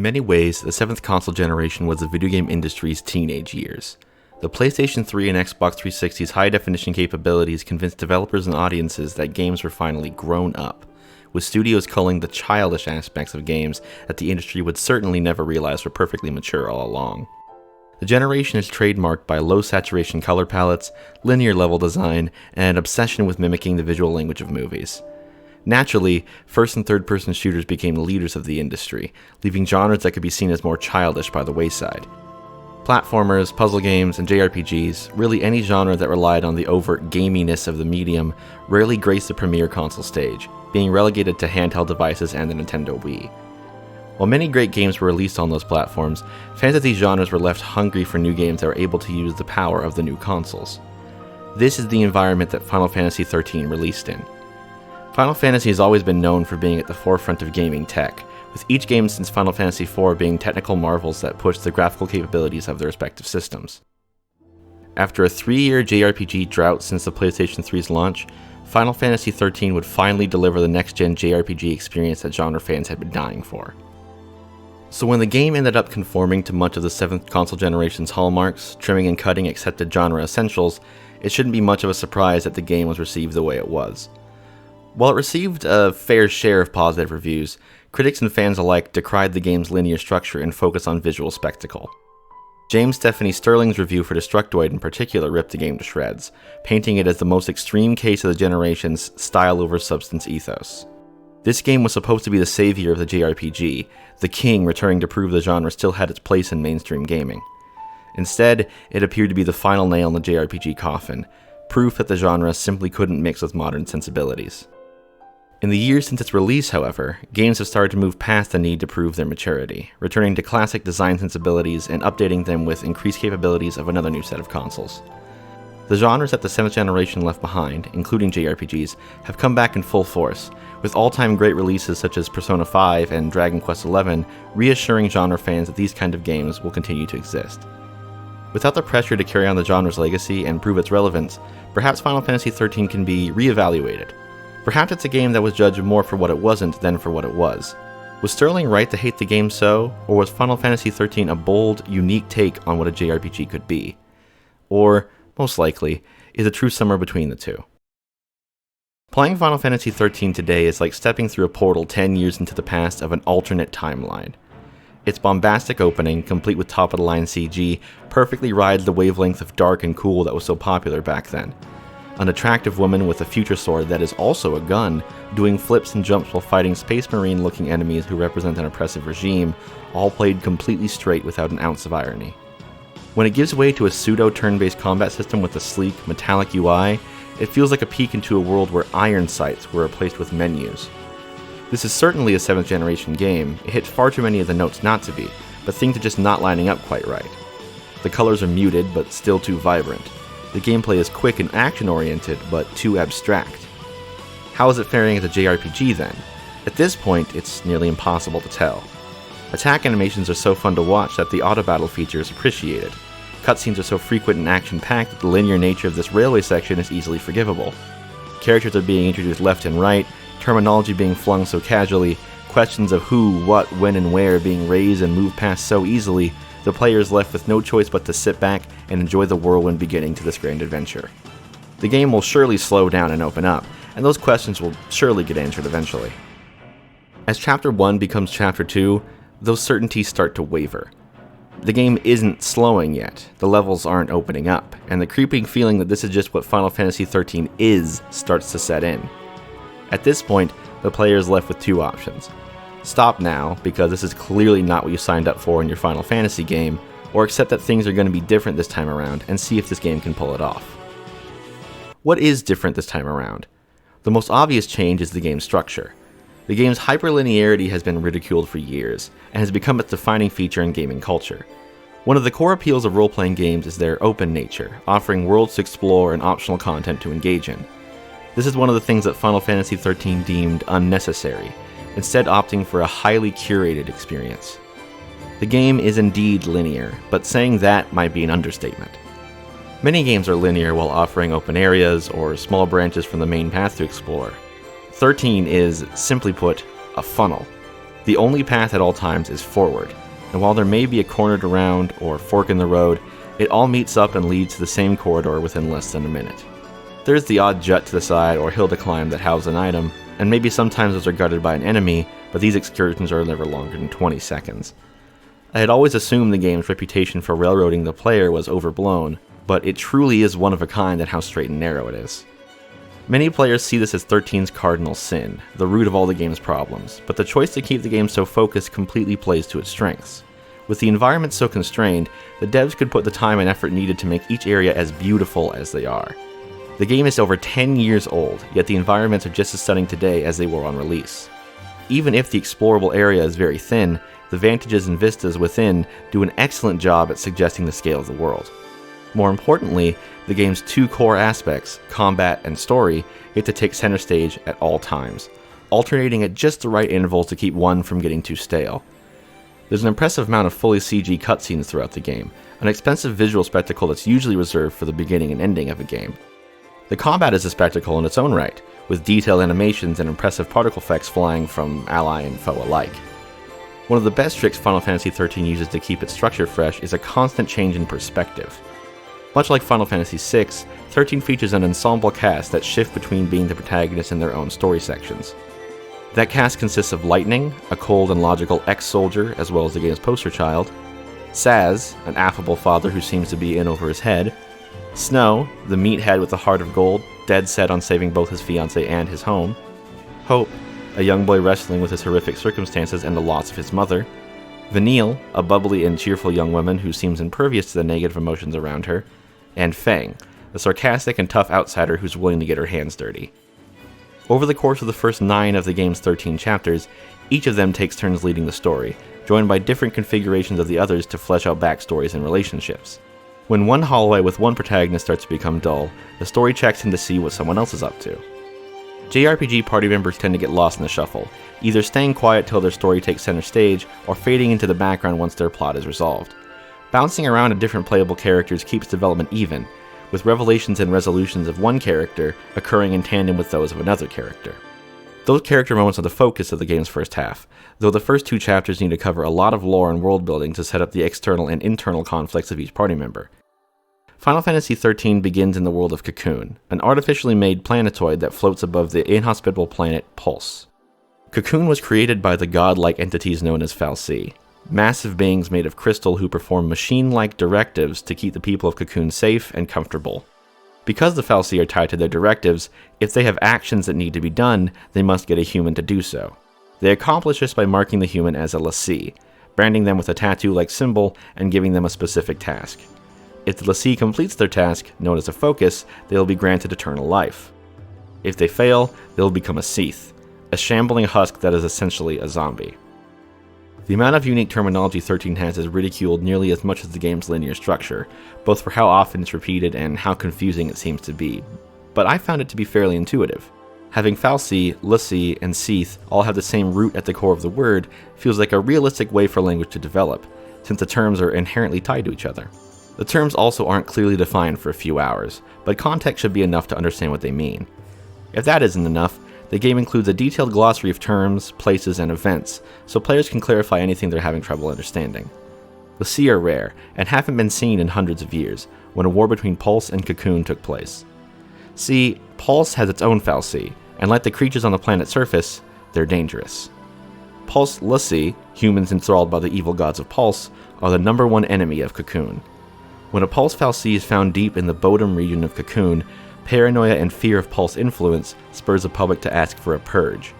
In many ways, the 7th console generation was the video game industry's teenage years. The PlayStation 3 and Xbox 360's high-definition capabilities convinced developers and audiences that games were finally grown up, with studios culling the childish aspects of games that the industry would certainly never realize were perfectly mature all along. The generation is trademarked by low-saturation color palettes, linear level design, and an obsession with mimicking the visual language of movies. Naturally, first and third-person shooters became the leaders of the industry, leaving genres that could be seen as more childish by the wayside. Platformers, puzzle games, and JRPGs, really any genre that relied on the overt gaminess of the medium, rarely graced the premier console stage, being relegated to handheld devices and the Nintendo Wii. While many great games were released on those platforms, fans of these genres were left hungry for new games that were able to use the power of the new consoles. This is the environment that Final Fantasy XIII released in. Final Fantasy has always been known for being at the forefront of gaming tech, with each game since Final Fantasy IV being technical marvels that pushed the graphical capabilities of their respective systems. After a 3-year JRPG drought since the PlayStation 3's launch, Final Fantasy XIII would finally deliver the next-gen JRPG experience that genre fans had been dying for. So when the game ended up conforming to much of the 7th console generation's hallmarks, trimming and cutting accepted genre essentials, it shouldn't be much of a surprise that the game was received the way it was. While it received a fair share of positive reviews, critics and fans alike decried the game's linear structure and focus on visual spectacle. James Stephanie Sterling's review for Destructoid in particular ripped the game to shreds, painting it as the most extreme case of the generation's style over substance ethos. This game was supposed to be the savior of the JRPG, the king returning to prove the genre still had its place in mainstream gaming. Instead, it appeared to be the final nail in the JRPG coffin, proof that the genre simply couldn't mix with modern sensibilities. In the years since its release, however, games have started to move past the need to prove their maturity, returning to classic design sensibilities and updating them with increased capabilities of another new set of consoles. The genres that the 7th generation left behind, including JRPGs, have come back in full force, with all-time great releases such as Persona 5 and Dragon Quest XI reassuring genre fans that these kind of games will continue to exist. Without the pressure to carry on the genre's legacy and prove its relevance, perhaps Final Fantasy XIII can be re-evaluated. Perhaps it's a game that was judged more for what it wasn't than for what it was. Was Sterling right to hate the game so, or was Final Fantasy XIII a bold, unique take on what a JRPG could be? Or, most likely, is it true somewhere between the two? Playing Final Fantasy XIII today is like stepping through a portal 10 years into the past of an alternate timeline. Its bombastic opening, complete with top-of-the-line CG, perfectly rides the wavelength of dark and cool that was so popular back then. An attractive woman with a future sword that is also a gun, doing flips and jumps while fighting Space Marine-looking enemies who represent an oppressive regime, all played completely straight without an ounce of irony. When it gives way to a pseudo-turn-based combat system with a sleek, metallic UI, it feels like a peek into a world where iron sights were replaced with menus. This is certainly a 7th generation game. It hits far too many of the notes not to be, but things are just not lining up quite right. The colors are muted, but still too vibrant. The gameplay is quick and action-oriented, but too abstract. How is it faring as a JRPG then? At this point, it's nearly impossible to tell. Attack animations are so fun to watch that the auto-battle feature is appreciated. Cutscenes are so frequent and action-packed that the linear nature of this railway section is easily forgivable. Characters are being introduced left and right, terminology being flung so casually, questions of who, what, when, and where being raised and moved past so easily, the player is left with no choice but to sit back and enjoy the whirlwind beginning to this grand adventure. The game will surely slow down and open up, and those questions will surely get answered eventually. As Chapter 1 becomes Chapter 2, those certainties start to waver. The game isn't slowing yet, the levels aren't opening up, and the creeping feeling that this is just what Final Fantasy XIII is starts to set in. At this point, the player is left with two options. Stop now, because this is clearly not what you signed up for in your Final Fantasy game, or accept that things are going to be different this time around and see if this game can pull it off. What is different this time around? The most obvious change is the game's structure. The game's hyperlinearity has been ridiculed for years, and has become its defining feature in gaming culture. One of the core appeals of role-playing games is their open nature, offering worlds to explore and optional content to engage in. This is one of the things that Final Fantasy XIII deemed unnecessary, instead opting for a highly curated experience. The game is indeed linear, but saying that might be an understatement. Many games are linear while offering open areas or small branches from the main path to explore. XIII is, simply put, a funnel. The only path at all times is forward, and while there may be a cornered around or fork in the road, it all meets up and leads to the same corridor within less than a minute. There's the odd jut to the side or hill to climb that houses an item, and maybe sometimes those are guarded by an enemy, but these excursions are never longer than 20 seconds. I had always assumed the game's reputation for railroading the player was overblown, but it truly is one of a kind at how straight and narrow it is. Many players see this as 13's cardinal sin, the root of all the game's problems, but the choice to keep the game so focused completely plays to its strengths. With the environment so constrained, the devs could put the time and effort needed to make each area as beautiful as they are. The game is over 10 years old, yet the environments are just as stunning today as they were on release. Even if the explorable area is very thin, the vantages and vistas within do an excellent job at suggesting the scale of the world. More importantly, the game's two core aspects, combat and story, get to take center stage at all times, alternating at just the right intervals to keep one from getting too stale. There's an impressive amount of fully CG cutscenes throughout the game, an expensive visual spectacle that's usually reserved for the beginning and ending of a game. The combat is a spectacle in its own right, with detailed animations and impressive particle effects flying from ally and foe alike. One of the best tricks Final Fantasy XIII uses to keep its structure fresh is a constant change in perspective. Much like Final Fantasy VI, 13 features an ensemble cast that shift between being the protagonists in their own story sections. That cast consists of Lightning, a cold and logical ex-soldier as well as the game's poster child, Saz, an affable father who seems to be in over his head, Snow, the meathead with a heart of gold, dead set on saving both his fiancée and his home, Hope, a young boy wrestling with his horrific circumstances and the loss of his mother, Vanille, a bubbly and cheerful young woman who seems impervious to the negative emotions around her, and Fang, a sarcastic and tough outsider who's willing to get her hands dirty. Over the course of the first 9 of the game's 13 chapters, each of them takes turns leading the story, joined by different configurations of the others to flesh out backstories and relationships. When one hallway with one protagonist starts to become dull, the story checks in to see what someone else is up to. JRPG party members tend to get lost in the shuffle, either staying quiet till their story takes center stage, or fading into the background once their plot is resolved. Bouncing around to different playable characters keeps development even, with revelations and resolutions of one character occurring in tandem with those of another character. Those character moments are the focus of the game's first half, though the first 2 chapters need to cover a lot of lore and world building to set up the external and internal conflicts of each party member. Final Fantasy XIII begins in the world of Cocoon, an artificially made planetoid that floats above the inhospitable planet Pulse. Cocoon was created by the godlike entities known as fal'Cie, massive beings made of crystal who perform machine-like directives to keep the people of Cocoon safe and comfortable. Because the fal'Cie are tied to their directives, if they have actions that need to be done, they must get a human to do so. They accomplish this by marking the human as a l'Cie, branding them with a tattoo-like symbol and giving them a specific task. If the l'Cie completes their task, known as a focus, they will be granted eternal life. If they fail, they will become a Seath, a shambling husk that is essentially a zombie. The amount of unique terminology 13 has is ridiculed nearly as much as the game's linear structure, both for how often it's repeated and how confusing it seems to be, but I found it to be fairly intuitive. Having fal'Cie, l'Cie, and Seath all have the same root at the core of the word feels like a realistic way for language to develop, since the terms are inherently tied to each other. The terms also aren't clearly defined for a few hours, but context should be enough to understand what they mean. If that isn't enough, the game includes a detailed glossary of terms, places, and events, so players can clarify anything they're having trouble understanding. l'Cie are rare, and haven't been seen in hundreds of years, when a war between Pulse and Cocoon took place. See, Pulse has its own fal'Cie, and like the creatures on the planet's surface, they're dangerous. Pulse l'Cie, humans enthralled by the evil gods of Pulse, are the #1 enemy of Cocoon. When a Pulse fal'Cie is found deep in the Bodum region of Cocoon, paranoia and fear of Pulse influence spurs the public to ask for a purge.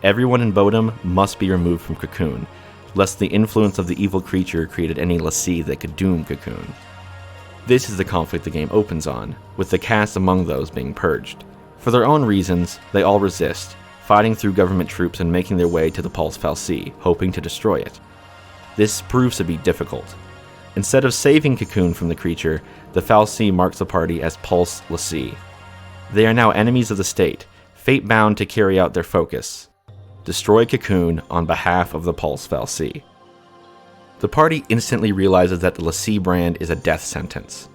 Everyone in Bodum must be removed from Cocoon, lest the influence of the evil creature created any l'Cie that could doom Cocoon. This is the conflict the game opens on, with the cast among those being purged. For their own reasons, they all resist, fighting through government troops and making their way to the Pulse fal'Cie, hoping to destroy it. This proves to be difficult. Instead of saving Cocoon from the creature, the fal'Cie marks the party as Pulse l'Cie. They are now enemies of the state, fate-bound to carry out their focus: destroy Cocoon on behalf of the Pulse fal'Cie. The party instantly realizes that the l'Cie brand is a death sentence.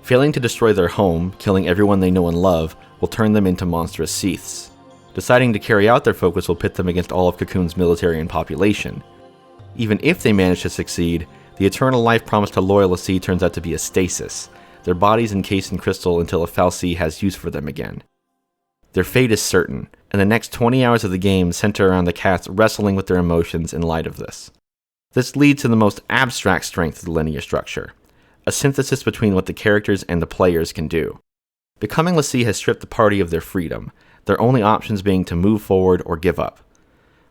Failing to destroy their home, killing everyone they know and love, will turn them into monstrous Seaths. Deciding to carry out their focus will pit them against all of Cocoon's military and population. Even if they manage to succeed, the eternal life promised to loyal LaCie turns out to be a stasis, their bodies encased in crystal until a fal'Cie has use for them again. Their fate is certain, and the next 20 hours of the game center around the cast wrestling with their emotions in light of this. This leads to the most abstract strength of the linear structure, a synthesis between what the characters and the players can do. Becoming LaCie has stripped the party of their freedom, their only options being to move forward or give up.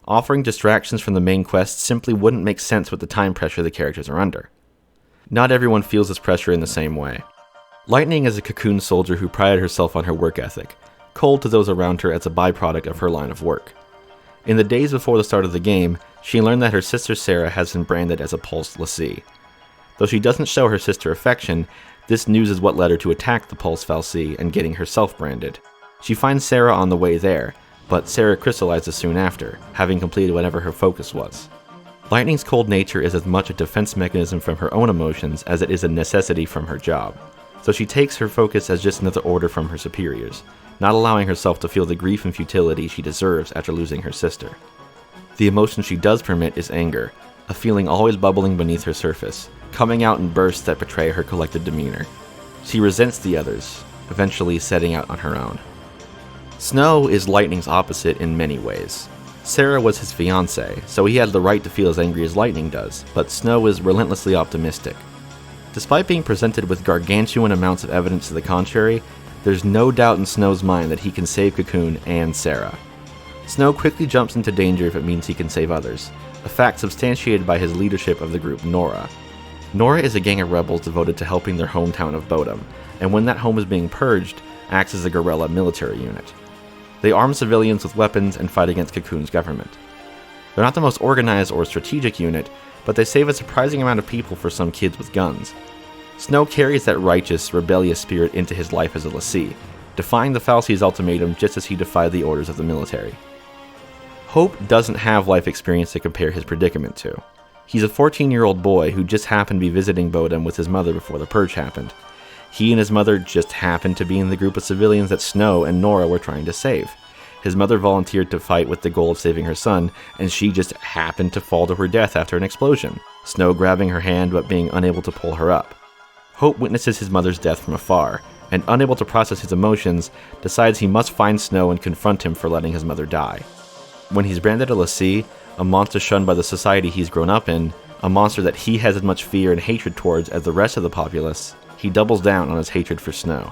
Offering distractions from the main quest simply wouldn't make sense with the time pressure the characters are under. Not everyone feels this pressure in the same way. Lightning is a Cocoon soldier who prided herself on her work ethic, cold to those around her as a byproduct of her line of work. In the days before the start of the game, she learned that her sister Sarah has been branded as a Pulse LaCie. Though she doesn't show her sister affection, this news is what led her to attack the Pulse fal'Cie and getting herself branded. She finds Sarah on the way there, but Sarah crystallizes soon after, having completed whatever her focus was. Lightning's cold nature is as much a defense mechanism from her own emotions as it is a necessity from her job, so she takes her focus as just another order from her superiors, not allowing herself to feel the grief and futility she deserves after losing her sister. The emotion she does permit is anger, a feeling always bubbling beneath her surface, coming out in bursts that betray her collected demeanor. She resents the others, eventually setting out on her own. Snow is Lightning's opposite in many ways. Sarah was his fiancée, so he had the right to feel as angry as Lightning does, but Snow is relentlessly optimistic. Despite being presented with gargantuan amounts of evidence to the contrary, there's no doubt in Snow's mind that he can save Cocoon and Sarah. Snow quickly jumps into danger if it means he can save others, a fact substantiated by his leadership of the group Nora. Nora is a gang of rebels devoted to helping their hometown of Bodom, and when that home is being purged, acts as a guerrilla military unit. They arm civilians with weapons and fight against Cocoon's government. They're not the most organized or strategic unit, but they save a surprising amount of people for some kids with guns. Snow carries that righteous, rebellious spirit into his life as a LaCie, defying the fal'Cie's ultimatum just as he defied the orders of the military. Hope doesn't have life experience to compare his predicament to. He's a 14-year-old boy who just happened to be visiting Bodom with his mother before the purge happened. He and his mother just happened to be in the group of civilians that Snow and Nora were trying to save. His mother volunteered to fight with the goal of saving her son, and she just happened to fall to her death after an explosion, Snow grabbing her hand but being unable to pull her up. Hope witnesses his mother's death from afar, and unable to process his emotions, decides he must find Snow and confront him for letting his mother die. When he's branded a LaCie, a monster shunned by the society he's grown up in, a monster that he has as much fear and hatred towards as the rest of the populace, he doubles down on his hatred for Snow.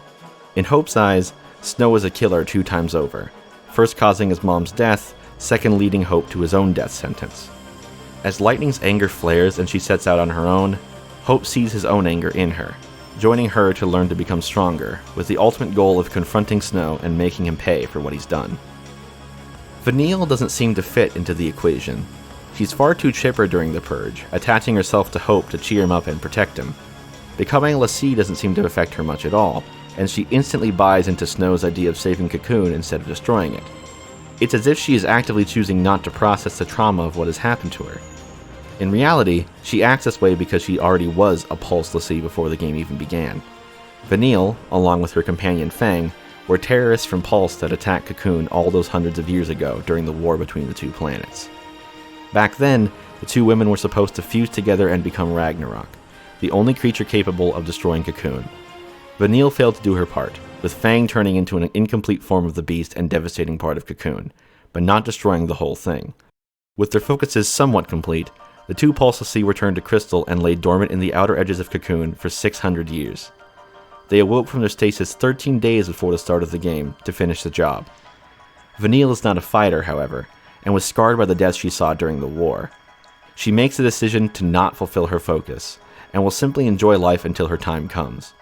In Hope's eyes, Snow is a killer 2 times over, first causing his mom's death, second leading Hope to his own death sentence. As Lightning's anger flares and she sets out on her own, Hope sees his own anger in her, joining her to learn to become stronger, with the ultimate goal of confronting Snow and making him pay for what he's done. Vanille doesn't seem to fit into the equation. She's far too chipper during the purge, attaching herself to Hope to cheer him up and protect him. Becoming a LaCie doesn't seem to affect her much at all, and she instantly buys into Snow's idea of saving Cocoon instead of destroying it. It's as if she is actively choosing not to process the trauma of what has happened to her. In reality, she acts this way because she already was a Pulse LaCie before the game even began. Vanille, along with her companion Fang, were terrorists from Pulse that attacked Cocoon all those hundreds of years ago during the war between the 2 planets. Back then, the 2 women were supposed to fuse together and become Ragnarok, the only creature capable of destroying Cocoon. Vanille failed to do her part, with Fang turning into an incomplete form of the beast and devastating part of Cocoon, but not destroying the whole thing. With their focuses somewhat complete, the 2 Pulse LaCie were turned to crystal and lay dormant in the outer edges of Cocoon for 600 years. They awoke from their stasis 13 days before the start of the game to finish the job. Vanille is not a fighter, however, and was scarred by the deaths she saw during the war. She makes the decision to not fulfill her focus, and will simply enjoy life until her time comes.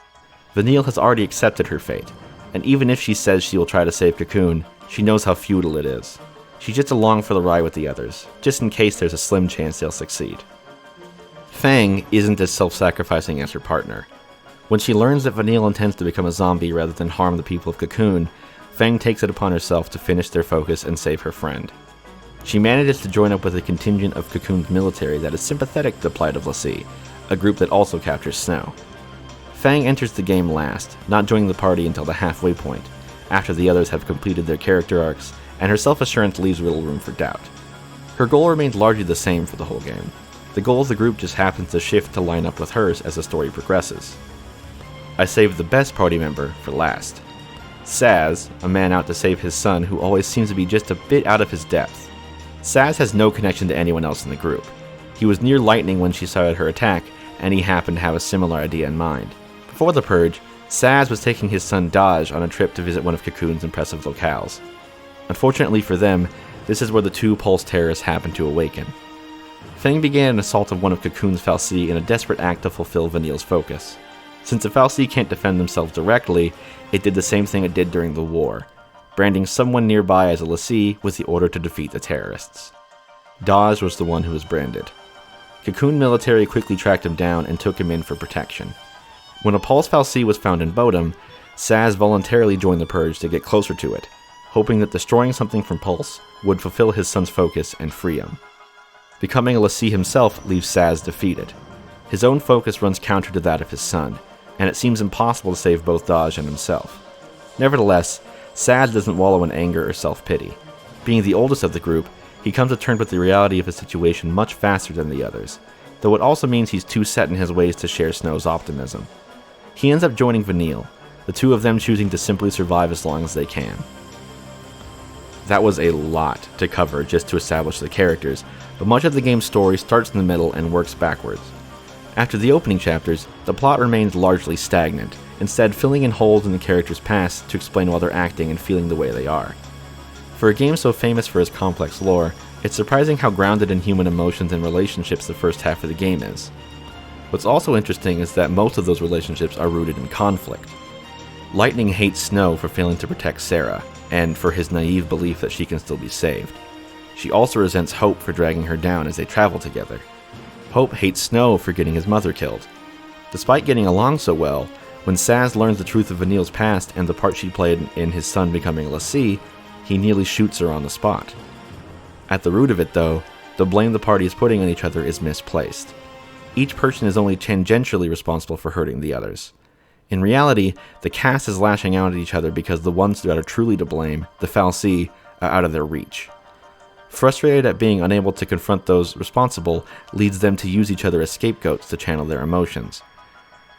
Vanille has already accepted her fate, and even if she says she will try to save Cocoon, she knows how futile it is. She's just along for the ride with the others, just in case there's a slim chance they'll succeed. Fang isn't as self-sacrificing as her partner. When she learns that Vanille intends to become a zombie rather than harm the people of Cocoon, Fang takes it upon herself to finish their focus and save her friend. She manages to join up with a contingent of Cocoon's military that is sympathetic to the plight of LaCie, a group that also captures Snow. Fang enters the game last, not joining the party until the halfway point, after the others have completed their character arcs and her self-assurance leaves little room for doubt. Her goal remains largely the same for the whole game. The goal of the group just happens to shift to line up with hers as the story progresses. I saved the best party member for last. Saz, a man out to save his son who always seems to be just a bit out of his depth. Saz has no connection to anyone else in the group. He was near lightning when she started her attack, and he happened to have a similar idea in mind. Before the purge, Saz was taking his son Dodge on a trip to visit one of Cocoon's impressive locales. Unfortunately for them, this is where the two Pulse terrorists happened to awaken. Feng began an assault of one of Cocoon's Fal'Cie in a desperate act to fulfill Vanille's focus. Since the Fal'Cie can't defend themselves directly, it did the same thing it did during the war, branding someone nearby as a l'Cie with the order to defeat the terrorists. Dodge was the one who was branded. Cocoon military quickly tracked him down and took him in for protection. When a Pulse Fal'Cie was found in Bodham, Saz voluntarily joined the Purge to get closer to it, hoping that destroying something from Pulse would fulfill his son's focus and free him. Becoming a l'Cie himself leaves Saz defeated. His own focus runs counter to that of his son, and it seems impossible to save both Dodge and himself. Nevertheless, Saz doesn't wallow in anger or self-pity. Being the oldest of the group, he comes to terms with the reality of his situation much faster than the others, though it also means he's too set in his ways to share Snow's optimism. He ends up joining Vanille, the two of them choosing to simply survive as long as they can. That was a lot to cover just to establish the characters, but much of the game's story starts in the middle and works backwards. After the opening chapters, the plot remains largely stagnant, instead filling in holes in the characters' past to explain why they're acting and feeling the way they are. For a game so famous for its complex lore, it's surprising how grounded in human emotions and relationships the first half of the game is. What's also interesting is that most of those relationships are rooted in conflict. Lightning hates Snow for failing to protect Sarah, and for his naive belief that she can still be saved. She also resents Hope for dragging her down as they travel together. Hope hates Snow for getting his mother killed. Despite getting along so well, when Saz learns the truth of Vanille's past and the part she played in his son becoming a l'Cie, he nearly shoots her on the spot. At the root of it though, the blame the party is putting on each other is misplaced. Each person is only tangentially responsible for hurting the others. In reality, the cast is lashing out at each other because the ones that are truly to blame, the Fal'Cie, are out of their reach. Frustrated at being unable to confront those responsible leads them to use each other as scapegoats to channel their emotions.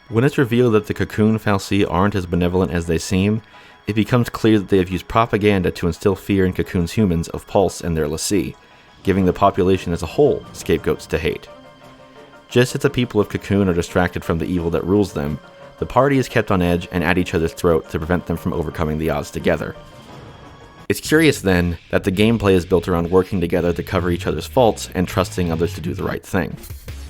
When it's revealed that the Cocoon Fal'Cie aren't as benevolent as they seem, it becomes clear that they have used propaganda to instill fear in Cocoon's humans of Pulse and their l'Cie, giving the population as a whole scapegoats to hate. Just as the people of Cocoon are distracted from the evil that rules them, the party is kept on edge and at each other's throat to prevent them from overcoming the odds together. It's curious then that the gameplay is built around working together to cover each other's faults and trusting others to do the right thing.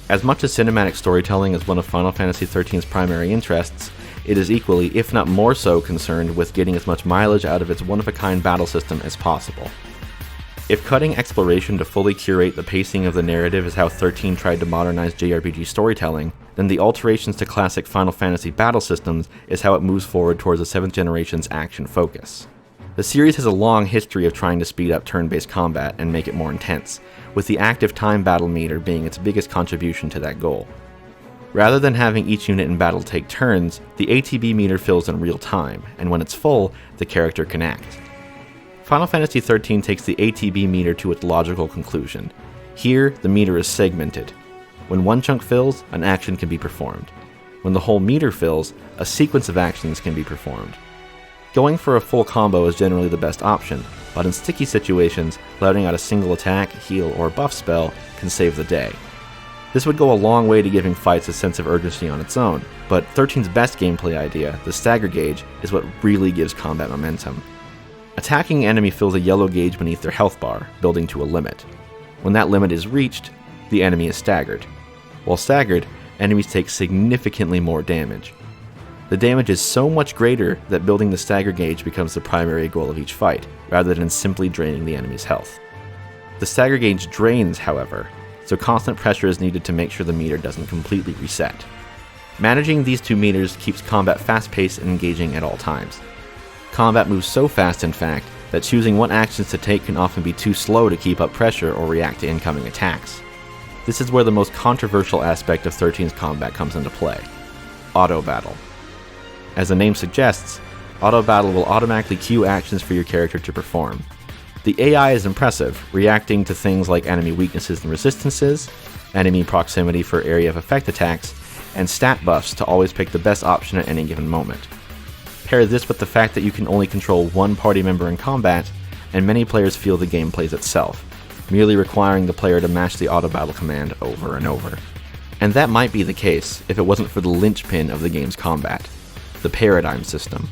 As much as cinematic storytelling is one of Final Fantasy XIII's primary interests, it is equally, if not more so, concerned with getting as much mileage out of its one-of-a-kind battle system as possible. If cutting exploration to fully curate the pacing of the narrative is how 13 tried to modernize JRPG storytelling, then the alterations to classic Final Fantasy battle systems is how it moves forward towards the 7th generation's action focus. The series has a long history of trying to speed up turn-based combat and make it more intense, with the active time battle meter being its biggest contribution to that goal. Rather than having each unit in battle take turns, the ATB meter fills in real time, and when it's full, the character can act. Final Fantasy XIII takes the ATB meter to its logical conclusion. Here, the meter is segmented. When one chunk fills, an action can be performed. When the whole meter fills, a sequence of actions can be performed. Going for a full combo is generally the best option, but in sticky situations, letting out a single attack, heal, or buff spell can save the day. This would go a long way to giving fights a sense of urgency on its own, but 13's best gameplay idea, the stagger gauge, is what really gives combat momentum. Attacking an enemy fills a yellow gauge beneath their health bar, building to a limit. When that limit is reached, the enemy is staggered. While staggered, enemies take significantly more damage. The damage is so much greater that building the stagger gauge becomes the primary goal of each fight, rather than simply draining the enemy's health. The stagger gauge drains, however, so constant pressure is needed to make sure the meter doesn't completely reset. Managing these two meters keeps combat fast-paced and engaging at all times. Combat moves so fast, in fact, that choosing what actions to take can often be too slow to keep up pressure or react to incoming attacks. This is where the most controversial aspect of 13's combat comes into play: auto battle. As the name suggests, auto battle will automatically queue actions for your character to perform. The AI is impressive, reacting to things like enemy weaknesses and resistances, enemy proximity for area of effect attacks, and stat buffs to always pick the best option at any given moment. Pair this with the fact that you can only control one party member in combat, and many players feel the game plays itself, merely requiring the player to mash the auto battle command over and over. And that might be the case if it wasn't for the linchpin of the game's combat, the paradigm system.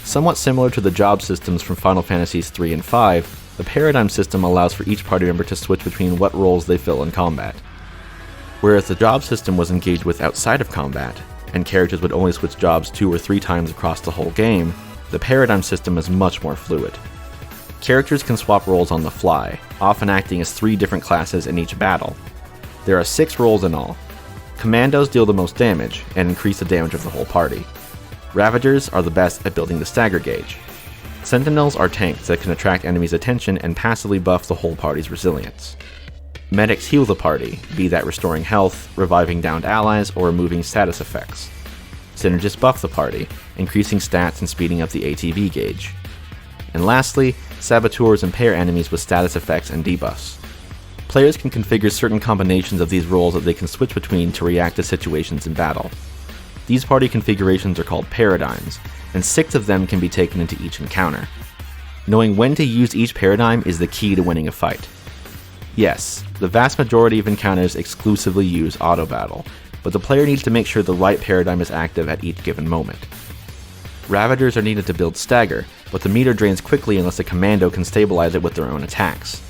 Somewhat similar to the job systems from Final Fantasies III and V, the paradigm system allows for each party member to switch between what roles they fill in combat. Whereas the job system was engaged with outside of combat, and characters would only switch jobs 2 or 3 times across the whole game, the paradigm system is much more fluid. Characters can swap roles on the fly, often acting as 3 different classes in each battle. There are 6 roles in all. Commandos deal the most damage, and increase the damage of the whole party. Ravagers are the best at building the stagger gauge. Sentinels are tanks that can attract enemies' attention and passively buff the whole party's resilience. Medics heal the party, be that restoring health, reviving downed allies, or removing status effects. Synergists buff the party, increasing stats and speeding up the ATB gauge. And lastly, saboteurs impair enemies with status effects and debuffs. Players can configure certain combinations of these roles that they can switch between to react to situations in battle. These party configurations are called paradigms, and 6 of them can be taken into each encounter. Knowing when to use each paradigm is the key to winning a fight. Yes, the vast majority of encounters exclusively use auto battle, but the player needs to make sure the right paradigm is active at each given moment. Ravagers are needed to build stagger, but the meter drains quickly unless a commando can stabilize it with their own attacks.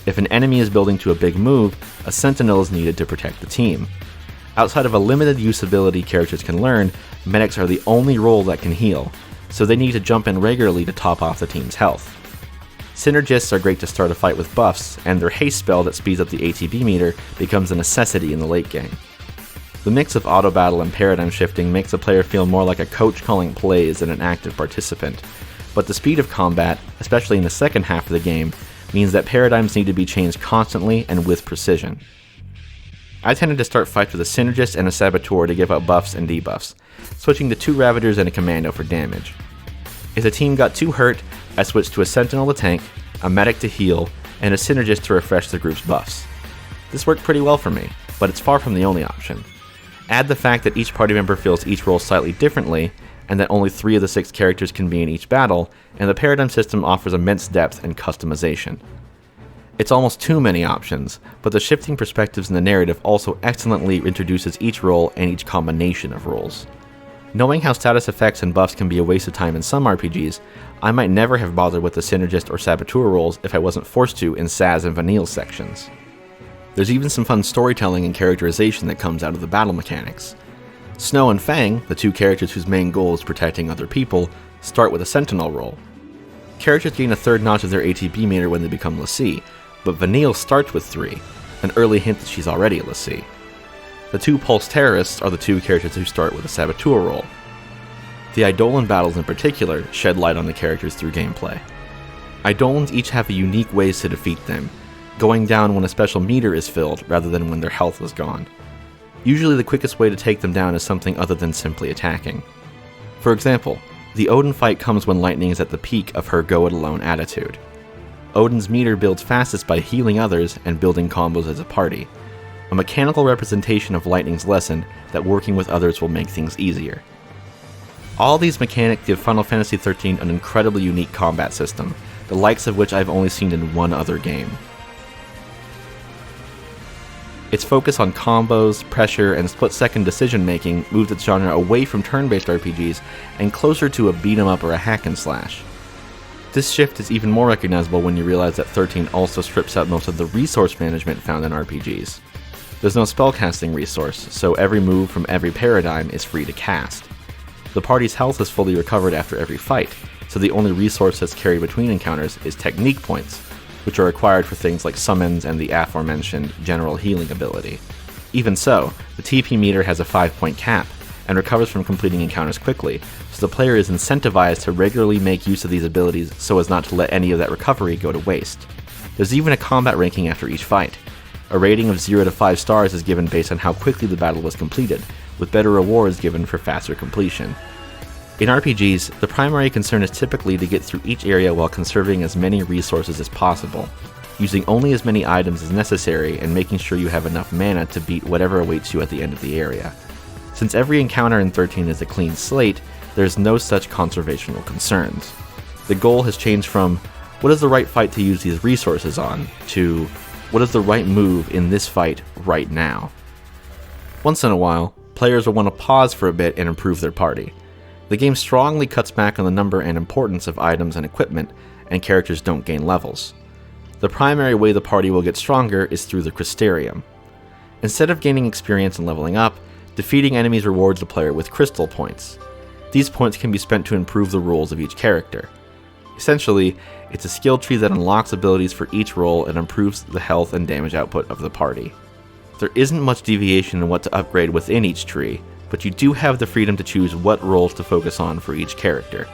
If an enemy is building to a big move, a sentinel is needed to protect the team. Outside of a limited use ability characters can learn, medics are the only role that can heal, so they need to jump in regularly to top off the team's health. Synergists are great to start a fight with buffs, and their haste spell that speeds up the ATB meter becomes a necessity in the late game. The mix of auto battle and paradigm shifting makes the player feel more like a coach calling plays than an active participant, but the speed of combat, especially in the second half of the game, means that paradigms need to be changed constantly and with precision. I tended to start fights with a synergist and a saboteur to give out buffs and debuffs, switching to 2 ravagers and a commando for damage. If the team got too hurt, I switched to a sentinel to tank, a medic to heal, and a synergist to refresh the group's buffs. This worked pretty well for me, but it's far from the only option. Add the fact that each party member fills each role slightly differently, and that only 3 of the 6 characters can be in each battle, and the paradigm system offers immense depth and customization. It's almost too many options, but the shifting perspectives in the narrative also excellently introduces each role and each combination of roles. Knowing how status effects and buffs can be a waste of time in some RPGs, I might never have bothered with the synergist or saboteur roles if I wasn't forced to in Saz and Vanille sections. There's even some fun storytelling and characterization that comes out of the battle mechanics. Snow and Fang, the 2 characters whose main goal is protecting other people, start with a sentinel role. Characters gain a 3rd notch of their ATB meter when they become l'Cie, but Vanille starts with 3, an early hint that she's already a l'Cie. The 2 Pulse Terrorists are the 2 characters who start with a saboteur role. The Eidolon battles in particular shed light on the characters through gameplay. Eidolons each have unique ways to defeat them, going down when a special meter is filled rather than when their health is gone. Usually the quickest way to take them down is something other than simply attacking. For example, the Odin fight comes when Lightning is at the peak of her go-it-alone attitude. Odin's meter builds fastest by healing others and building combos as a party, a mechanical representation of Lightning's lesson that working with others will make things easier. All these mechanics give Final Fantasy XIII an incredibly unique combat system, the likes of which I've only seen in one other game. Its focus on combos, pressure, and split-second decision-making moves its genre away from turn-based RPGs and closer to a beat-em-up or a hack-and-slash. This shift is even more recognizable when you realize that 13 also strips out most of the resource management found in RPGs. There's no spellcasting resource, so every move from every paradigm is free to cast. The party's health is fully recovered after every fight, so the only resource that's carried between encounters is technique points, which are required for things like summons and the aforementioned general healing ability. Even so, the TP meter has a 5-point cap, and recovers from completing encounters quickly, so the player is incentivized to regularly make use of these abilities so as not to let any of that recovery go to waste. There's even a combat ranking after each fight. A rating of 0 to 5 stars is given based on how quickly the battle was completed, with better rewards given for faster completion. In RPGs, the primary concern is typically to get through each area while conserving as many resources as possible, using only as many items as necessary and making sure you have enough mana to beat whatever awaits you at the end of the area. Since every encounter in 13 is a clean slate, there's no such conservational concerns. The goal has changed from, what is the right fight to use these resources on, to, what is the right move in this fight right now? Once in a while, players will want to pause for a bit and improve their party. The game strongly cuts back on the number and importance of items and equipment, and characters don't gain levels. The primary way the party will get stronger is through the Crystarium. Instead of gaining experience and leveling up, defeating enemies rewards the player with crystal points. These points can be spent to improve the rules of each character. Essentially, it's a skill tree that unlocks abilities for each role and improves the health and damage output of the party. There isn't much deviation in what to upgrade within each tree, but you do have the freedom to choose what roles to focus on for each character.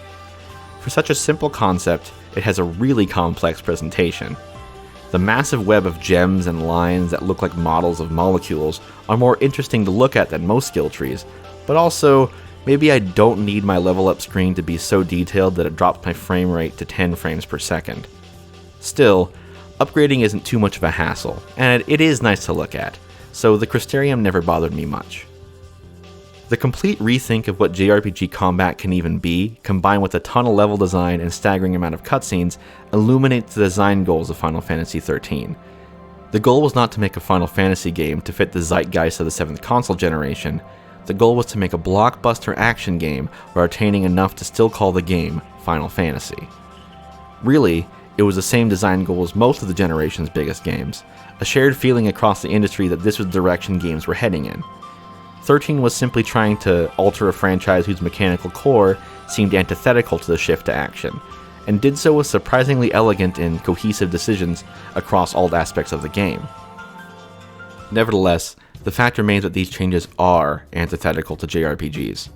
For such a simple concept, it has a really complex presentation. The massive web of gems and lines that look like models of molecules are more interesting to look at than most skill trees, but also, maybe I don't need my level up screen to be so detailed that it drops my frame rate to 10 frames per second. Still, upgrading isn't too much of a hassle, and it is nice to look at, so the Crystarium never bothered me much. The complete rethink of what JRPG combat can even be, combined with a ton of level design and staggering amount of cutscenes, illuminates the design goals of Final Fantasy XIII. The goal was not to make a Final Fantasy game to fit the zeitgeist of the 7th console generation. The goal was to make a blockbuster action game while retaining enough to still call the game Final Fantasy. Really, it was the same design goal as most of the generation's biggest games, a shared feeling across the industry that this was the direction games were heading in. 13 was simply trying to alter a franchise whose mechanical core seemed antithetical to the shift to action, and did so with surprisingly elegant and cohesive decisions across all aspects of the game. Nevertheless, the fact remains that these changes are antithetical to JRPGs.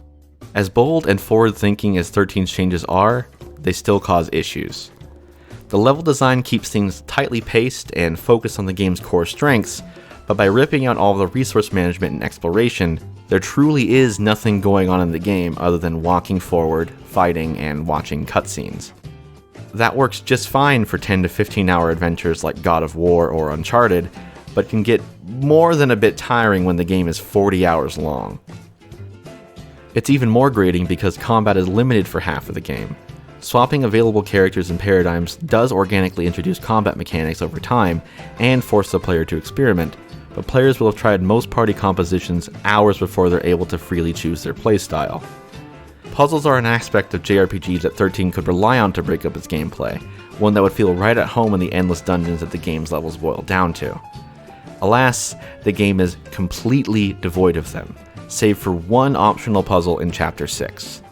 As bold and forward-thinking as 13's changes are, they still cause issues. The level design keeps things tightly paced and focused on the game's core strengths, but by ripping out all the resource management and exploration, there truly is nothing going on in the game other than walking forward, fighting, and watching cutscenes. That works just fine for 10 to 15 hour adventures like God of War or Uncharted, but can get more than a bit tiring when the game is 40 hours long. It's even more grating because combat is limited for half of the game. Swapping available characters and paradigms does organically introduce combat mechanics over time and force the player to experiment, but players will have tried most party compositions hours before they're able to freely choose their playstyle. Puzzles are an aspect of JRPGs that 13 could rely on to break up its gameplay, one that would feel right at home in the endless dungeons that the game's levels boil down to. Alas, the game is completely devoid of them, save for one optional puzzle in Chapter 6.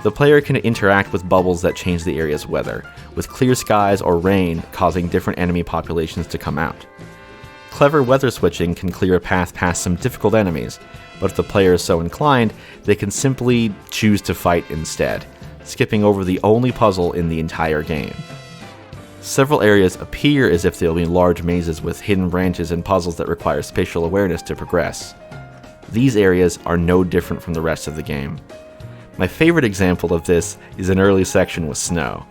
The player can interact with bubbles that change the area's weather, with clear skies or rain causing different enemy populations to come out. Clever weather switching can clear a path past some difficult enemies, but if the player is so inclined, they can simply choose to fight instead, skipping over the only puzzle in the entire game. Several areas appear as if they'll be large mazes with hidden branches and puzzles that require spatial awareness to progress. These areas are no different from the rest of the game. My favorite example of this is an early section with snow.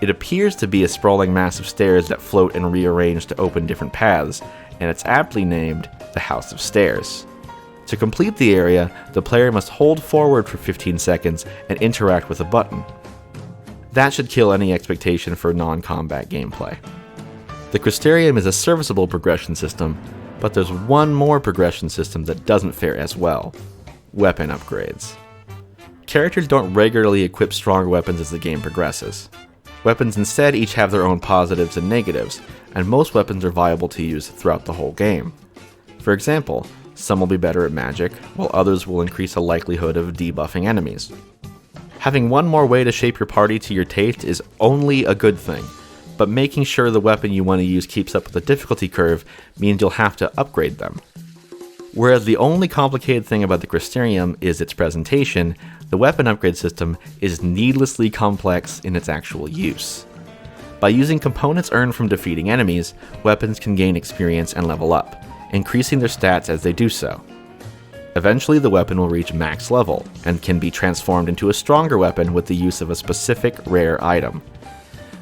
It appears to be a sprawling mass of stairs that float and rearrange to open different paths, and it's aptly named the House of Stairs. To complete the area, the player must hold forward for 15 seconds and interact with a button. That should kill any expectation for non-combat gameplay. The Crystarium is a serviceable progression system, but there's one more progression system that doesn't fare as well: weapon upgrades. Characters don't regularly equip stronger weapons as the game progresses. Weapons instead each have their own positives and negatives, and most weapons are viable to use throughout the whole game. For example, some will be better at magic, while others will increase the likelihood of debuffing enemies. Having one more way to shape your party to your taste is only a good thing, but making sure the weapon you want to use keeps up with the difficulty curve means you'll have to upgrade them. Whereas the only complicated thing about the Crystarium is its presentation, the weapon upgrade system is needlessly complex in its actual use. By using components earned from defeating enemies, weapons can gain experience and level up, increasing their stats as they do so. Eventually the weapon will reach max level, and can be transformed into a stronger weapon with the use of a specific rare item.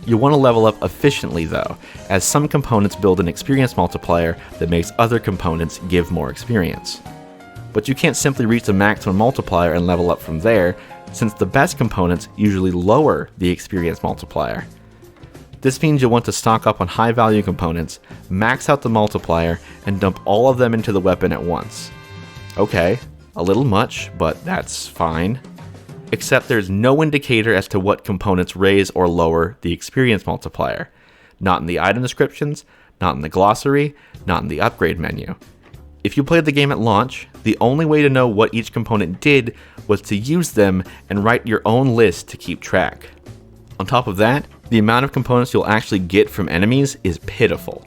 You'll want to level up efficiently though, as some components build an experience multiplier that makes other components give more experience. But you can't simply reach the maximum multiplier and level up from there, since the best components usually lower the experience multiplier. This means you'll want to stock up on high value components, max out the multiplier, and dump all of them into the weapon at once. Okay, a little much, but that's fine. Except there's no indicator as to what components raise or lower the experience multiplier. Not in the item descriptions, not in the glossary, not in the upgrade menu. If you played the game at launch, the only way to know what each component did was to use them and write your own list to keep track. On top of that, the amount of components you'll actually get from enemies is pitiful.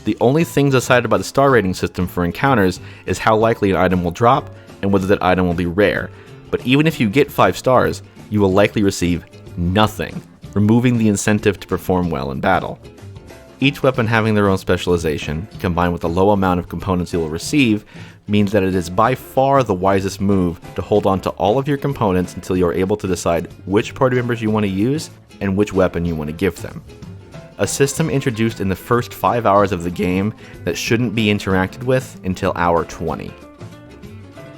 The only things decided by the star rating system for encounters is how likely an item will drop and whether that item will be rare, but even if you get 5 stars, you will likely receive nothing, removing the incentive to perform well in battle. Each weapon having their own specialization, combined with the low amount of components you will receive, means that it is by far the wisest move to hold on to all of your components until you are able to decide which party members you want to use and which weapon you want to give them. A system introduced in the first 5 hours of the game that shouldn't be interacted with until hour 20.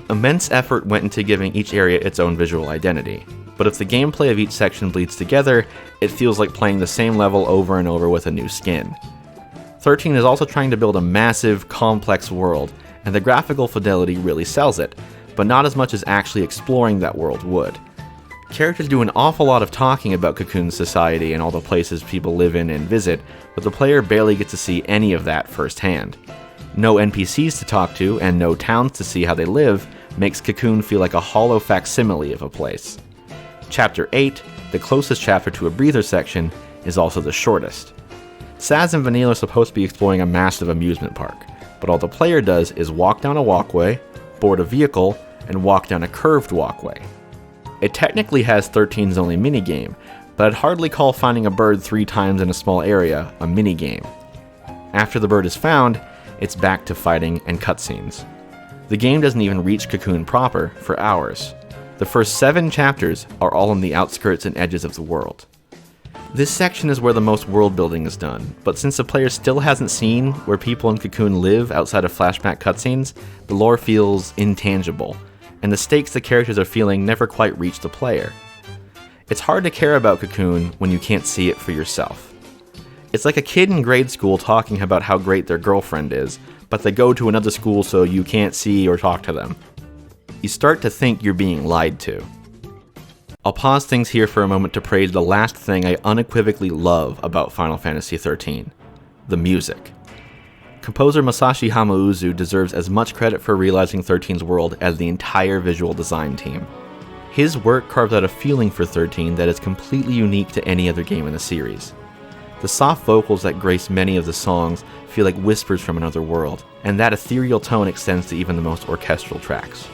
Immense effort went into giving each area its own visual identity, but if the gameplay of each section bleeds together, it feels like playing the same level over and over with a new skin. 13 is also trying to build a massive, complex world, and the graphical fidelity really sells it, but not as much as actually exploring that world would. Characters do an awful lot of talking about Cocoon's society and all the places people live in and visit, but the player barely gets to see any of that firsthand. No NPCs to talk to and no towns to see how they live makes Cocoon feel like a hollow facsimile of a place. Chapter 8, the closest chapter to a breather section, is also the shortest. Saz and Vanille are supposed to be exploring a massive amusement park, but all the player does is walk down a walkway, board a vehicle, and walk down a curved walkway. It technically has 13's only minigame, but I'd hardly call finding a bird 3 times in a small area a minigame. After the bird is found, it's back to fighting and cutscenes. The game doesn't even reach Cocoon proper for hours. The first 7 chapters are all on the outskirts and edges of the world. This section is where the most world building is done, but since the player still hasn't seen where people in Cocoon live outside of flashback cutscenes, the lore feels intangible, and the stakes the characters are feeling never quite reach the player. It's hard to care about Cocoon when you can't see it for yourself. It's like a kid in grade school talking about how great their girlfriend is, but they go to another school so you can't see or talk to them. You start to think you're being lied to. I'll pause things here for a moment to praise the last thing I unequivocally love about Final Fantasy XIII, the music. Composer Masashi Hamauzu deserves as much credit for realizing 13's world as the entire visual design team. His work carves out a feeling for 13 that is completely unique to any other game in the series. The soft vocals that grace many of the songs feel like whispers from another world, and that ethereal tone extends to even the most orchestral tracks.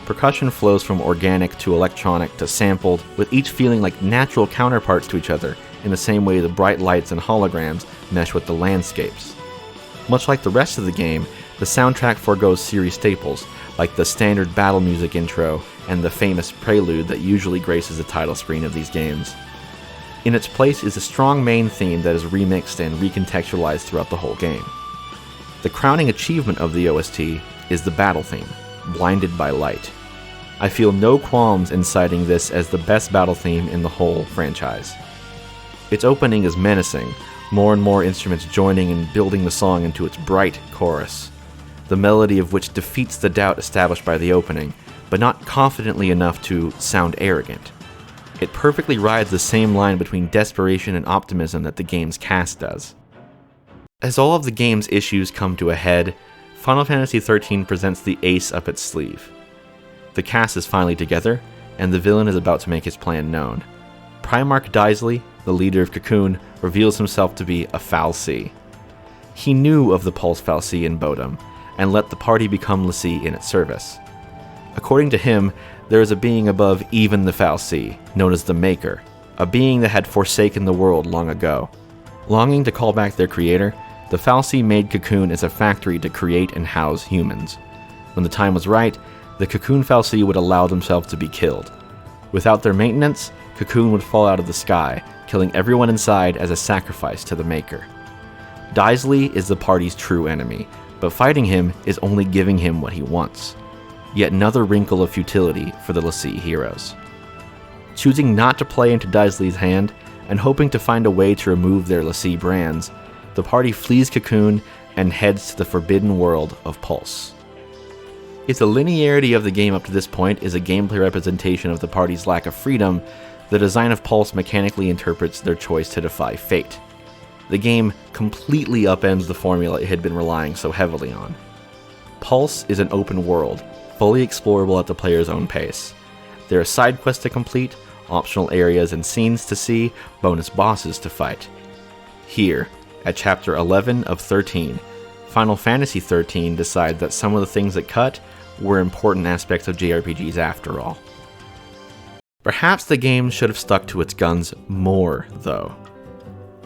Percussion flows from organic to electronic to sampled, with each feeling like natural counterparts to each other, in the same way the bright lights and holograms mesh with the landscapes. Much like the rest of the game, the soundtrack forgoes series staples, like the standard battle music intro and the famous prelude that usually graces the title screen of these games. In its place is a strong main theme that is remixed and recontextualized throughout the whole game. The crowning achievement of the OST is the battle theme, Blinded by Light. I feel no qualms in citing this as the best battle theme in the whole franchise. Its opening is menacing, more and more instruments joining and building the song into its bright chorus, the melody of which defeats the doubt established by the opening, but not confidently enough to sound arrogant. It perfectly rides the same line between desperation and optimism that the game's cast does. As all of the game's issues come to a head, Final Fantasy XIII presents the ace up its sleeve. The cast is finally together, and the villain is about to make his plan known. Primarch Daisley, the leader of Cocoon, reveals himself to be a fal'Cie. He knew of the Pulse fal'Cie in Bodum, and let the party become l'Cie in its service. According to him, there is a being above even the fal'Cie, known as the Maker, a being that had forsaken the world long ago. Longing to call back their creator, the fal'Cie made Cocoon as a factory to create and house humans. When the time was right, the Cocoon Fal'Cie would allow themselves to be killed. Without their maintenance, Cocoon would fall out of the sky, killing everyone inside as a sacrifice to the Maker. Daisley is the party's true enemy, but fighting him is only giving him what he wants. Yet another wrinkle of futility for the l'Cie heroes. Choosing not to play into Daisley's hand, and hoping to find a way to remove their l'Cie brands, the party flees Cocoon and heads to the forbidden world of Pulse. If the linearity of the game up to this point is a gameplay representation of the party's lack of freedom, the design of Pulse mechanically interprets their choice to defy fate. The game completely upends the formula it had been relying so heavily on. Pulse is an open world, fully explorable at the player's own pace. There are side quests to complete, optional areas and scenes to see, bonus bosses to fight. Here, at Chapter 11 of 13, Final Fantasy XIII decides that some of the things it cut were important aspects of JRPGs after all. Perhaps the game should have stuck to its guns more, though.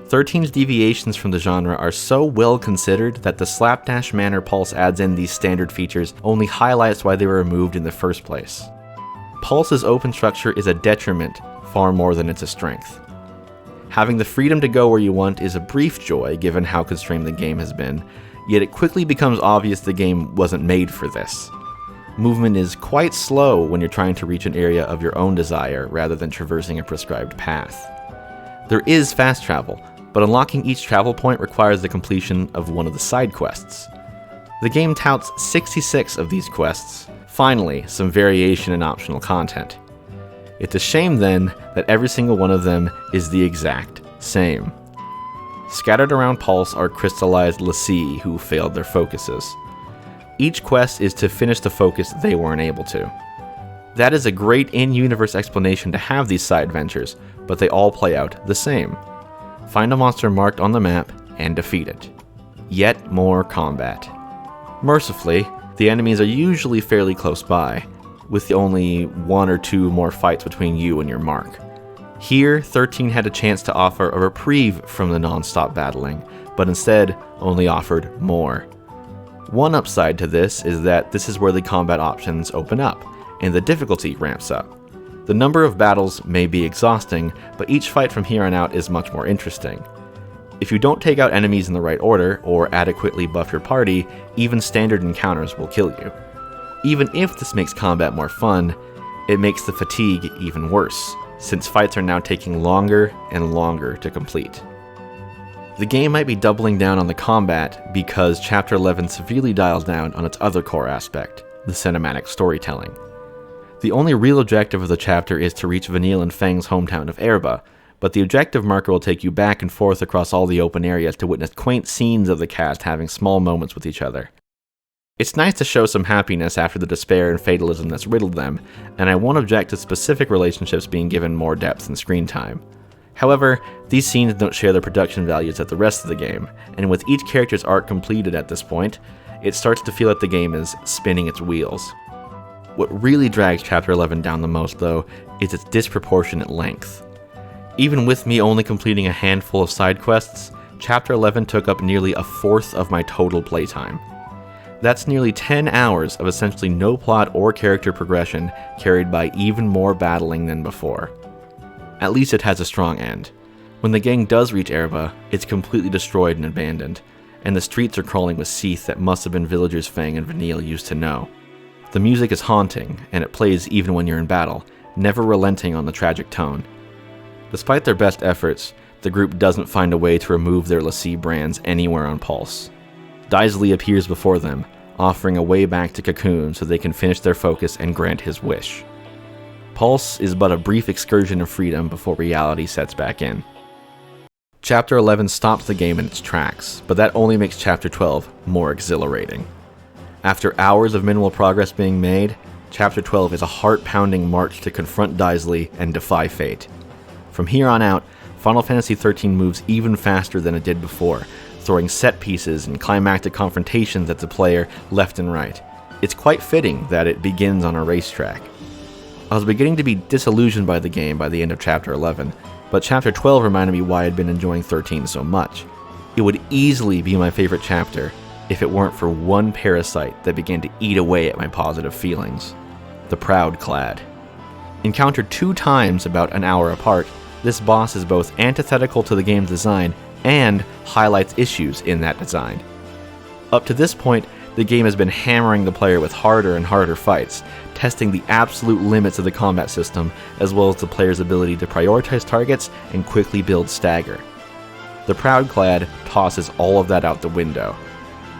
13's deviations from the genre are so well considered that the slapdash manner Pulse adds in these standard features only highlights why they were removed in the first place. Pulse's open structure is a detriment far more than it's a strength. Having the freedom to go where you want is a brief joy given how constrained the game has been, yet it quickly becomes obvious the game wasn't made for this. Movement is quite slow when you're trying to reach an area of your own desire rather than traversing a prescribed path. There is fast travel, but unlocking each travel point requires the completion of one of the side quests. The game touts 66 of these quests. Finally, some variation in optional content. It's a shame then that every single one of them is the exact same. Scattered around Pulse are crystallized l'Cie who failed their focuses. Each quest is to finish the focus they weren't able to. That is a great in-universe explanation to have these side ventures, but they all play out the same. Find a monster marked on the map and defeat it. Yet more combat. Mercifully, the enemies are usually fairly close by, with only one or two more fights between you and your mark. Here, 13 had a chance to offer a reprieve from the non-stop battling, but instead only offered more. One upside to this is that this is where the combat options open up, and the difficulty ramps up. The number of battles may be exhausting, but each fight from here on out is much more interesting. If you don't take out enemies in the right order, or adequately buff your party, even standard encounters will kill you. Even if this makes combat more fun, it makes the fatigue even worse, since fights are now taking longer and longer to complete. The game might be doubling down on the combat because Chapter 11 severely dials down on its other core aspect, the cinematic storytelling. The only real objective of the chapter is to reach Vanille and Fang's hometown of Erba, but the objective marker will take you back and forth across all the open areas to witness quaint scenes of the cast having small moments with each other. It's nice to show some happiness after the despair and fatalism that's riddled them, and I won't object to specific relationships being given more depth and screen time. However, these scenes don't share the production values of the rest of the game, and with each character's arc completed at this point, it starts to feel like the game is spinning its wheels. What really drags Chapter 11 down the most, though, is its disproportionate length. Even with me only completing a handful of side quests, Chapter 11 took up nearly a fourth of my total playtime. That's nearly 10 hours of essentially no plot or character progression carried by even more battling than before. At least it has a strong end. When the gang does reach Erba, it's completely destroyed and abandoned, and the streets are crawling with Seath that must have been villagers Fang and Vanille used to know. The music is haunting, and it plays even when you're in battle, never relenting on the tragic tone. Despite their best efforts, the group doesn't find a way to remove their l'Cie brands anywhere on Pulse. Daisley appears before them, offering a way back to Cocoon so they can finish their focus and grant his wish. Pulse is but a brief excursion of freedom before reality sets back in. Chapter 11 stops the game in its tracks, but that only makes Chapter 12 more exhilarating. After hours of minimal progress being made, Chapter 12 is a heart-pounding march to confront Daisley and defy fate. From here on out, Final Fantasy XIII moves even faster than it did before, throwing set pieces and climactic confrontations at the player left and right. It's quite fitting that it begins on a racetrack. I was beginning to be disillusioned by the game by the end of Chapter 11, but Chapter 12 reminded me why I'd been enjoying 13 so much. It would easily be my favorite chapter if it weren't for one parasite that began to eat away at my positive feelings. the Proud Clad. Encountered 2 times about an hour apart, this boss is both antithetical to the game's design and highlights issues in that design. Up to this point, the game has been hammering the player with harder and harder fights, testing the absolute limits of the combat system, as well as the player's ability to prioritize targets and quickly build stagger. The Proud Clad tosses all of that out the window.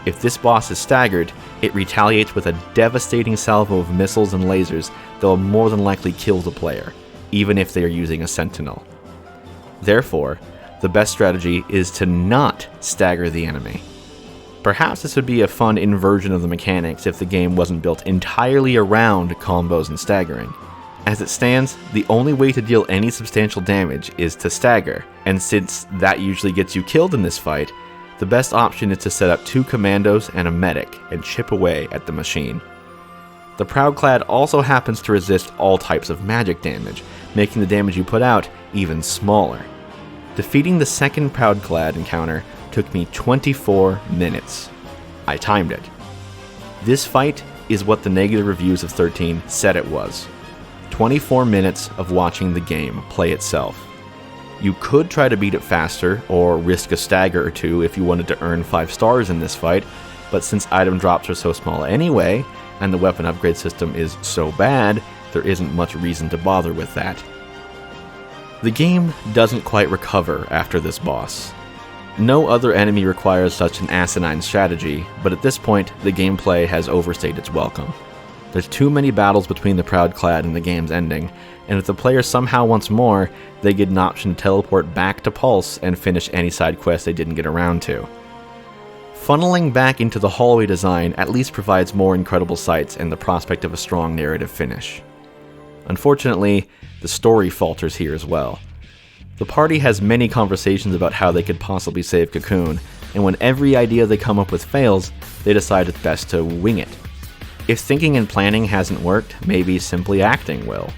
If this boss is staggered, it retaliates with a devastating salvo of missiles and lasers that will more than likely kill the player, even if they are using a sentinel. Therefore, the best strategy is to not stagger the enemy. Perhaps this would be a fun inversion of the mechanics if the game wasn't built entirely around combos and staggering. As it stands, the only way to deal any substantial damage is to stagger, and since that usually gets you killed in this fight, the best option is to set up 2 commandos and a medic and chip away at the machine. The Proud Clad also happens to resist all types of magic damage, making the damage you put out even smaller. Defeating the second Proud Clad encounter took me 24 minutes. I timed it. This fight is what the negative reviews of 13 said it was. 24 minutes of watching the game play itself. You could try to beat it faster, or risk a stagger or 2 if you wanted to earn 5 stars in this fight, but since item drops are so small anyway, and the weapon upgrade system is so bad, there isn't much reason to bother with that. The game doesn't quite recover after this boss. No other enemy requires such an asinine strategy, but at this point, the gameplay has overstayed its welcome. There's too many battles between the Proud Clad and the game's ending, and if the player somehow wants more, they get an option to teleport back to Pulse and finish any side quest they didn't get around to. Funneling back into the hallway design at least provides more incredible sights and the prospect of a strong narrative finish. Unfortunately, the story falters here as well. The party has many conversations about how they could possibly save Cocoon, and when every idea they come up with fails, they decide it's best to wing it. If thinking and planning hasn't worked, maybe simply acting will.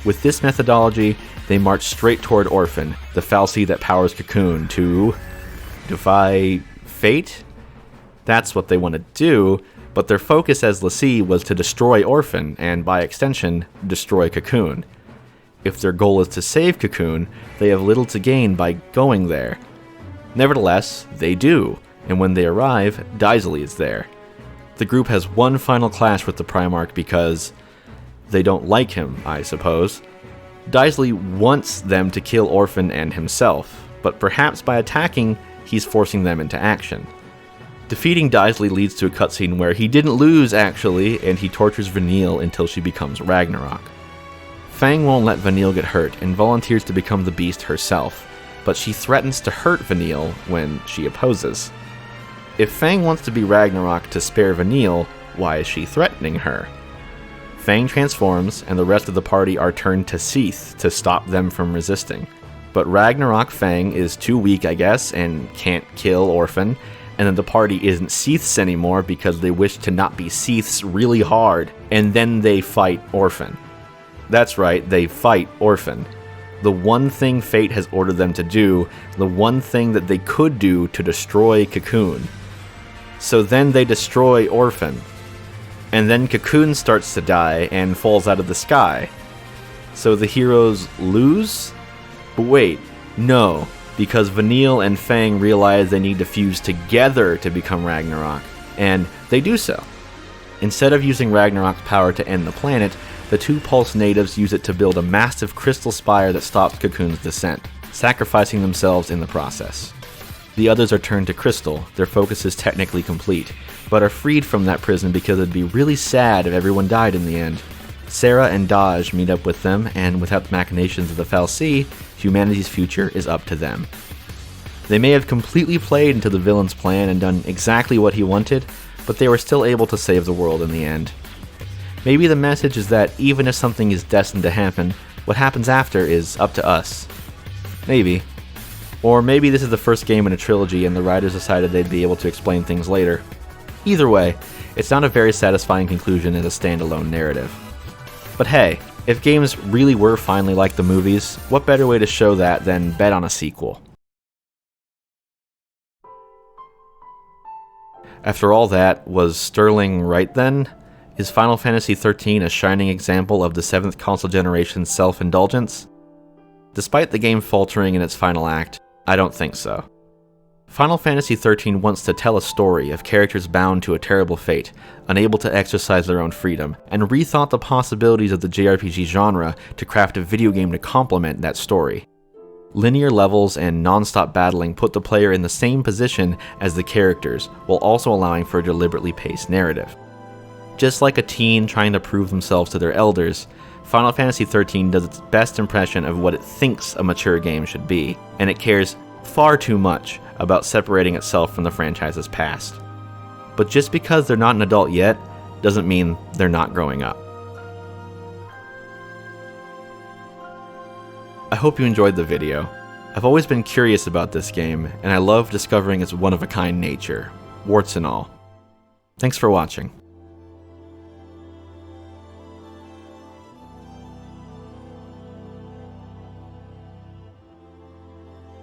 With this methodology, they march straight toward Orphan, the fal'Cie that powers Cocoon, to defy fate? That's what they want to do, but their focus as l'Cie was to destroy Orphan, and by extension, destroy Cocoon. If their goal is to save Cocoon, they have little to gain by going there. Nevertheless, they do, and when they arrive, Daisley is there. The group has one final clash with the Primarch because they don't like him, I suppose. Daisley wants them to kill Orphan and himself, but perhaps by attacking, he's forcing them into action. Defeating Daisley leads to a cutscene where he didn't lose, actually, and he tortures Vanille until she becomes Ragnarok. Fang won't let Vanille get hurt and volunteers to become the beast herself, but she threatens to hurt Vanille when she opposes. If Fang wants to be Ragnarok to spare Vanille, why is she threatening her? Fang transforms, and the rest of the party are turned to Seath to stop them from resisting. But Ragnarok Fang is too weak, I guess, and can't kill Orphan, and then the party isn't Seath's anymore because they wish to not be Seath's really hard, and then they fight Orphan. That's right, they fight Orphan. The one thing fate has ordered them to do, the one thing that they could do to destroy Cocoon. So then they destroy Orphan. And then Cocoon starts to die and falls out of the sky. So the heroes lose? But wait, no, because Vanille and Fang realize they need to fuse together to become Ragnarok, and they do so. Instead of using Ragnarok's power to end the planet, the 2 Pulse natives use it to build a massive crystal spire that stops Cocoon's descent, sacrificing themselves in the process. The others are turned to Crystal, their focus is technically complete, but are freed from that prison because it'd be really sad if everyone died in the end. Sarah and Daj meet up with them, and without the machinations of the fal'Cie, humanity's future is up to them. They may have completely played into the villain's plan and done exactly what he wanted, but they were still able to save the world in the end. Maybe the message is that even if something is destined to happen, what happens after is up to us. Maybe. Or maybe this is the first game in a trilogy and the writers decided they'd be able to explain things later. Either way, it's not a very satisfying conclusion as a standalone narrative. But hey, if games really were finally like the movies, what better way to show that than bet on a sequel? After all that, was Sterling right then? Is Final Fantasy XIII a shining example of the 7th console generation's self-indulgence? Despite the game faltering in its final act, I don't think so. Final Fantasy XIII wants to tell a story of characters bound to a terrible fate, unable to exercise their own freedom, and rethought the possibilities of the JRPG genre to craft a video game to complement that story. Linear levels and non-stop battling put the player in the same position as the characters, while also allowing for a deliberately paced narrative. Just like a teen trying to prove themselves to their elders, Final Fantasy XIII does its best impression of what it thinks a mature game should be, and it cares far too much about separating itself from the franchise's past. But just because they're not an adult yet, doesn't mean they're not growing up. I hope you enjoyed the video. I've always been curious about this game, and I love discovering its one-of-a-kind nature, warts and all. Thanks for watching.